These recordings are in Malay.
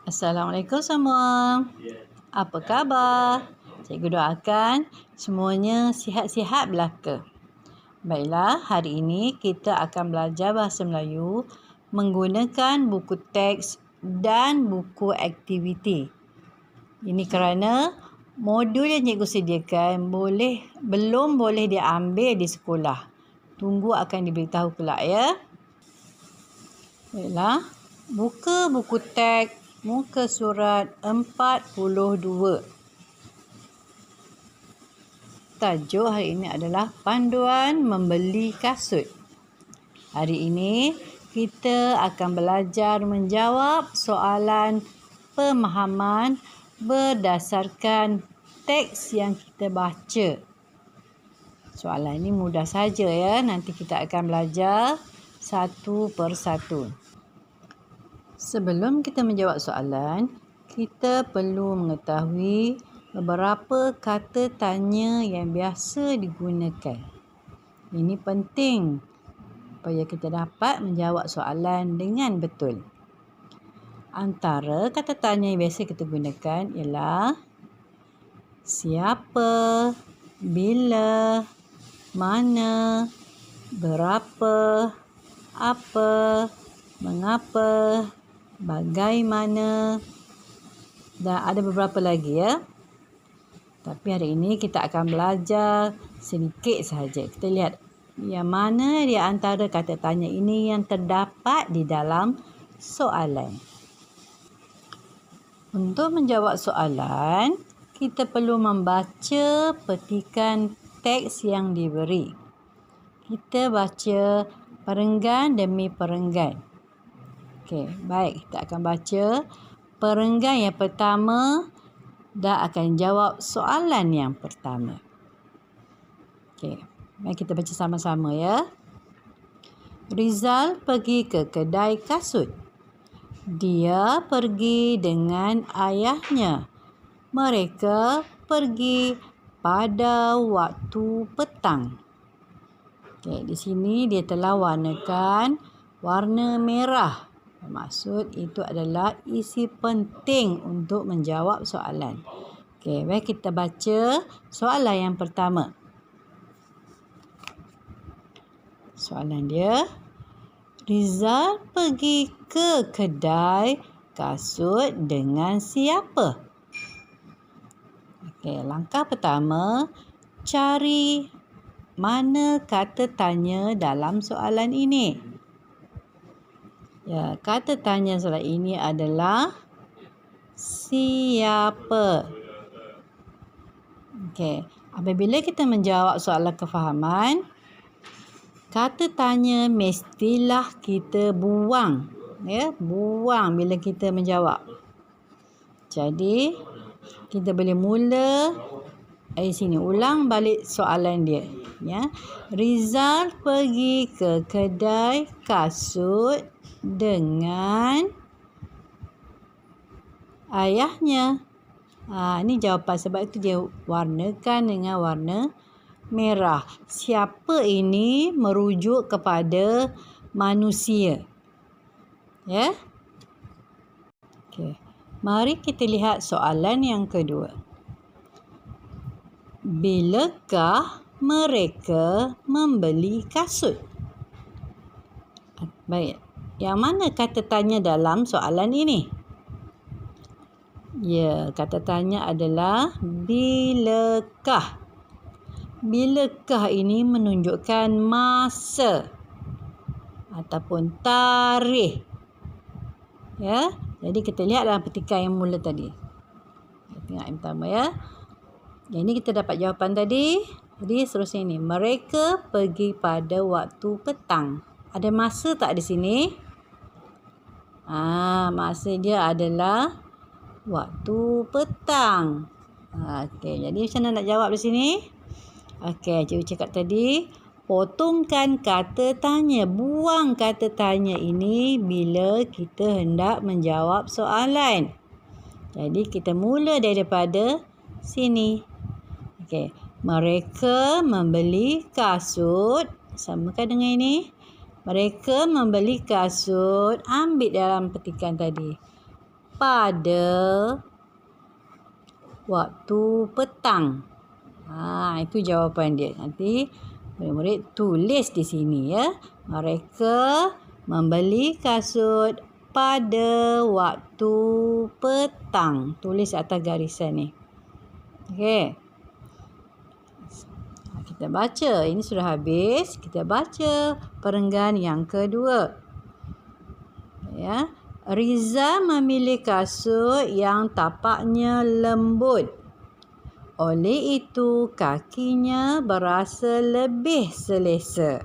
Assalamualaikum semua. Apa khabar? Cikgu doakan semuanya sihat-sihat belaka. Baiklah, hari ini kita akan belajar bahasa Melayu menggunakan buku teks dan buku aktiviti. Ini kerana modul yang cikgu sediakan belum boleh diambil di sekolah. Tunggu akan diberitahu kelak ya. Baiklah, buka buku teks muka surat 42. Tajuk hari ini adalah panduan membeli kasut. Hari ini kita akan belajar menjawab soalan pemahaman berdasarkan teks yang kita baca. Soalan ini mudah saja ya. Nanti kita akan belajar satu persatu. Sebelum kita menjawab soalan, kita perlu mengetahui beberapa kata tanya yang biasa digunakan. Ini penting supaya kita dapat menjawab soalan dengan betul. Antara kata tanya yang biasa kita gunakan ialah siapa, bila, mana, berapa, apa, mengapa, bagaimana dan ada beberapa lagi ya. Tapi hari ini kita akan belajar sedikit sahaja. Kita lihat yang mana di antara kata tanya ini yang terdapat di dalam soalan. Untuk menjawab soalan, kita perlu membaca petikan teks yang diberi. Kita baca perenggan demi perenggan. Okey, baik. Kita akan baca perenggan yang pertama dan akan jawab soalan yang pertama. Okey, mari kita baca sama-sama ya. Rizal pergi ke kedai kasut. Dia pergi dengan ayahnya. Mereka pergi pada waktu petang. Okey, di sini dia telah warnakan warna merah. Maksud itu adalah isi penting untuk menjawab soalan. Okey, baik kita baca soalan yang pertama. Soalan dia, Rizal pergi ke kedai kasut dengan siapa? Okey, langkah pertama, cari mana kata tanya dalam soalan ini. Ya, kata tanya soalan ini adalah siapa. Okey, apabila kita menjawab soalan kefahaman, kata tanya mestilah kita buang. Ya, buang bila kita menjawab. Jadi, kita boleh mula dari sini. Ulang balik soalan dia. Ya, Rizal pergi ke kedai kasut dengan ayahnya. Ini jawapan sebab itu dia warnakan dengan warna merah. Siapa ini merujuk kepada manusia. Ya. Okey. Mari kita lihat soalan yang kedua. Bilakah mereka membeli kasut? Baik. Yang mana kata tanya dalam soalan ini? Ya, kata tanya adalah bilakah. Bilakah ini menunjukkan masa ataupun tarikh. Ya, jadi kita lihat dalam petikan yang mula tadi. Tengok yang pertama ya. Yang ini kita dapat jawapan tadi. Jadi seterusnya ini. Mereka pergi pada waktu petang. Ada masa tak di sini? Masa dia adalah waktu petang. Okey, jadi macam mana nak jawab di sini? Okey, cikgu cakap tadi, potongkan kata tanya, buang kata tanya ini bila kita hendak menjawab soalan. Jadi kita mula daripada sini. Okey, mereka membeli kasut. Samakan dengan ini. Mereka membeli kasut. Ambil dalam petikan tadi. pada waktu petang. Itu jawapan dia. Nanti murid-murid tulis di sini ya. Mereka membeli kasut pada waktu petang. Tulis atas garisan ni. Okey. Kita baca. Ini sudah habis. Kita baca perenggan yang kedua. Ya. Riza memilih kasut yang tapaknya lembut. Oleh itu, kakinya berasa lebih selesa.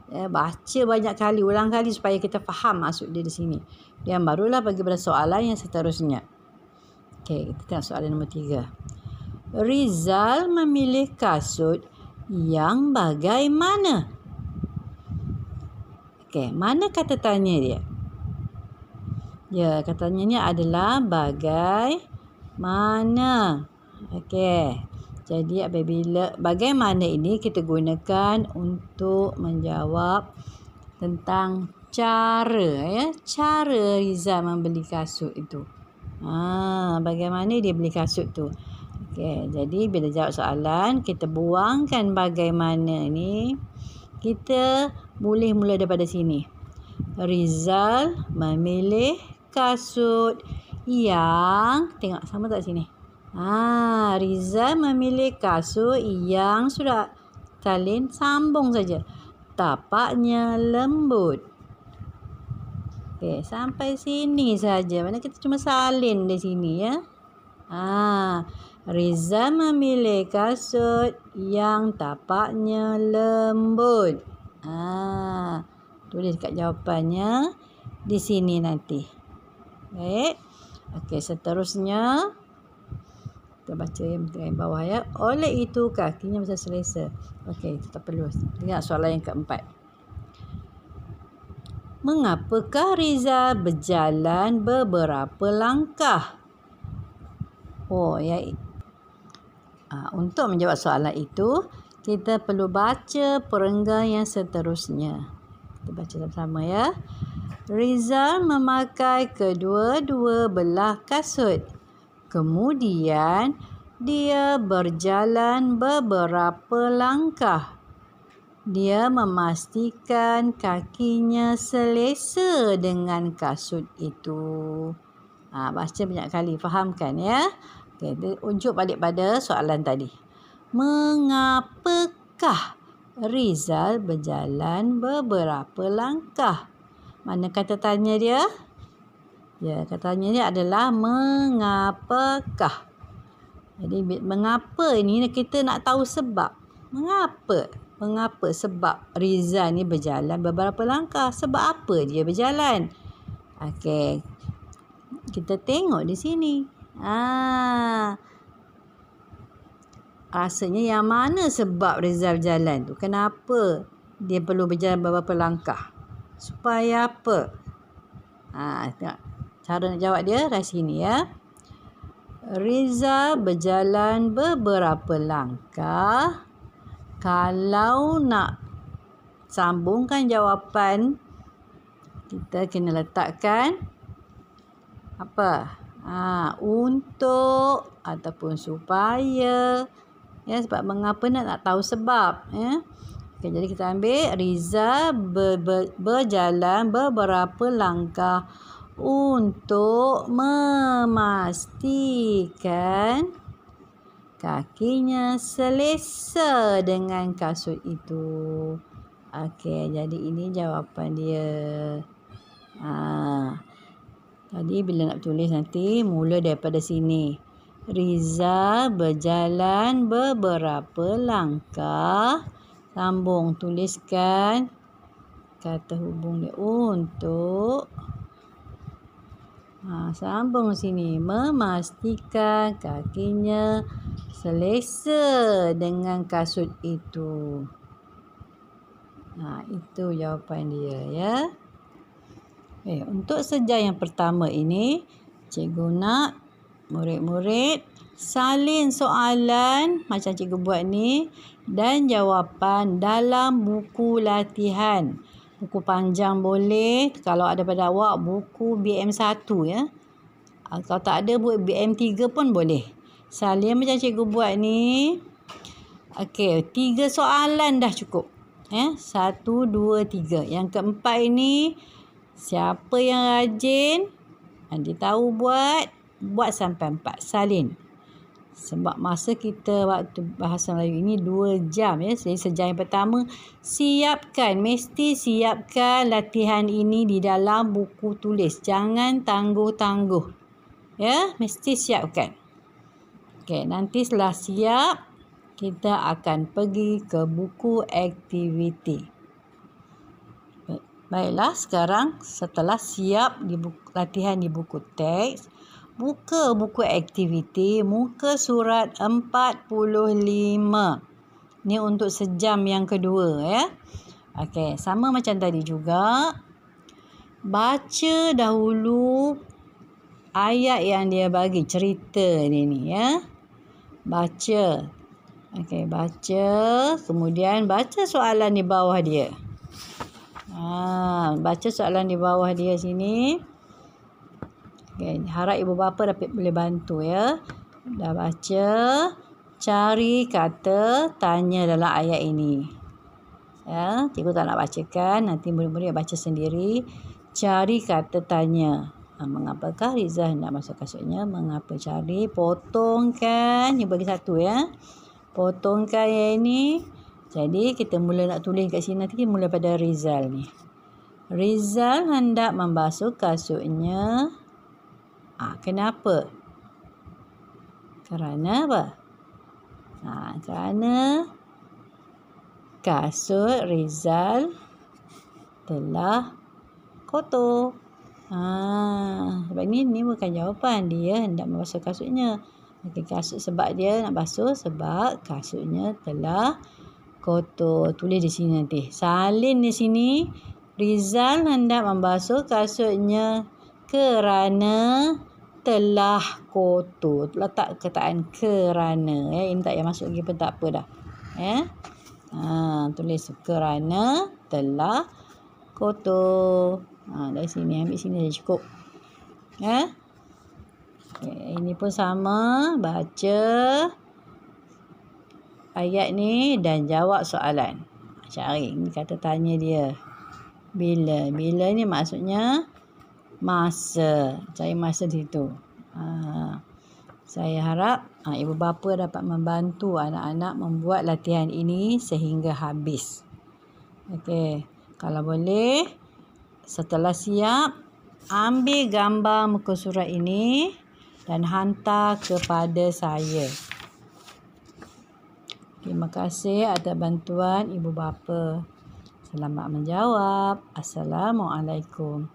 Ya, baca banyak kali, ulang kali supaya kita faham maksud dia di sini. Yang barulah bagi pada soalan yang seterusnya. Okey, kita tengok soalan nombor 3. Rizal memilih kasut yang bagaimana? Okey, mana kata tanya dia? Ya, katanya adalah bagaimana. Okey. Jadi apabila bagaimana ini kita gunakan untuk menjawab tentang cara ya, cara Riza membeli kasut itu. Bagaimana dia beli kasut tu? Okey, jadi bila jawab soalan kita buangkan bagaimana ni. Kita boleh mula daripada sini. Rizal memilih kasut yang tengok sama tak sini? Rizal memilih kasut yang sudah salin sambung saja. Tapaknya lembut. Okey, sampai sini saja. Mana kita cuma salin di sini ya. Rizal memilih kasut yang tapaknya lembut. Tulis kat jawapannya di sini nanti. Baik. Okey, seterusnya kita baca yang bawah ya. Oleh itu kakinya bisa selesa. Okey, kita tak perlu. Lihat soalan yang keempat. Mengapakah Riza berjalan beberapa langkah? Untuk menjawab soalan itu, kita perlu baca perenggan yang seterusnya. Kita baca sama-sama ya. Rizal memakai kedua-dua belah kasut. Kemudian, dia berjalan beberapa langkah. Dia memastikan kakinya selesa dengan kasut itu. Baca banyak kali, fahamkan ya. Okay, unjuk balik pada soalan tadi. Mengapakah Rizal berjalan beberapa langkah? Mana kata tanya dia? Ya, katanya dia adalah mengapakah. Jadi mengapa ini kita nak tahu sebab. Mengapa? Mengapa sebab Rizal ni berjalan beberapa langkah? Sebab apa dia berjalan? Okey. Kita tengok di sini. Rasanya yang mana sebab Rizal berjalan tu? Kenapa dia perlu berjalan beberapa langkah? Supaya apa? Tengok. Cara nak jawab dia dari sini ya. Rizal berjalan beberapa langkah. Kalau nak sambungkan jawapan, kita kena letakkan apa? Untuk ataupun supaya. Ya, sebab mengapa nak tahu sebab. Ya. Okay, jadi kita ambil Rizal berjalan beberapa langkah untuk memastikan kakinya selesa dengan kasut itu. Okey, jadi ini jawapan dia. Tadi bila nak tulis nanti mula daripada sini. Rizal berjalan beberapa langkah. Sambung, tuliskan kata hubung dia untuk. Sambung sini. Memastikan kakinya selesa dengan kasut itu. Itu jawapan dia ya. Untuk sejak yang pertama ini, cikgu nak murid-murid salin soalan macam cikgu buat ni dan jawapan dalam buku latihan. Buku panjang boleh, kalau ada pada awak buku BM1 ya. Kalau tak ada buat BM3 pun boleh. Salin macam cikgu buat ni. Okey, 3 soalan dah cukup. 1, 2, 3. Yang keempat ini, siapa yang rajin, dia tahu buat sampai 4. Salin. Sebab masa kita waktu bahasa Melayu ini 2 jam ya. Jadi sejam yang pertama, mesti siapkan latihan ini di dalam buku tulis. Jangan tangguh-tangguh. Ya, mesti siapkan. Okey, nanti setelah siap, kita akan pergi ke buku aktiviti. Baiklah, sekarang setelah siap latihan di buku teks, buka buku aktiviti muka surat 45. Ni untuk sejam yang kedua ya. Okey, sama macam tadi juga. Baca dahulu ayat yang dia bagi, cerita dia ni ya. Baca. Okey, baca. Kemudian baca soalan di bawah dia. Baca soalan di bawah dia sini. Okay, harap ibu bapa boleh bantu ya. Dah baca, cari kata tanya dalam ayat ini. Ya, cikgu tak nak bacakan, nanti murid-murid baca sendiri. Cari kata tanya. Mengapakah Rizal hendak masuk kasutnya? Mengapa cari? Potongkan. Ni bagi satu ya. Potongkan yang ini. Jadi kita mula nak tulis kat sini, nanti kita mula pada Rizal ni. Rizal hendak membasuh kasutnya. Kenapa? Kerana apa? Kerana kasut Rizal telah kotor. Sebab ni bukan jawapan. Dia hendak membasuh kasutnya. Sebab dia nak basuh sebab kasutnya telah kotor. Tulis di sini nanti. Salin di sini. Rizal hendak membasuh kasutnya kerana telah kotor. Letak kataan kerana. Ini tak payah masuk lagi pun tak apa dah. Tulis kerana telah kotor. Dari sini. Ambil sini dah cukup. Ini pun sama. Baca ayat ni dan jawab soalan. Cari. Ini kata tanya dia. Bila. Bila ni maksudnya masa. Cari masa di situ. Saya harap ibu bapa dapat membantu anak-anak membuat latihan ini sehingga habis. Okey. Kalau boleh, setelah siap, ambil gambar muka surat ini dan hantar kepada saya. Terima kasih atas bantuan ibu bapa. Selamat menjawab. Assalamualaikum.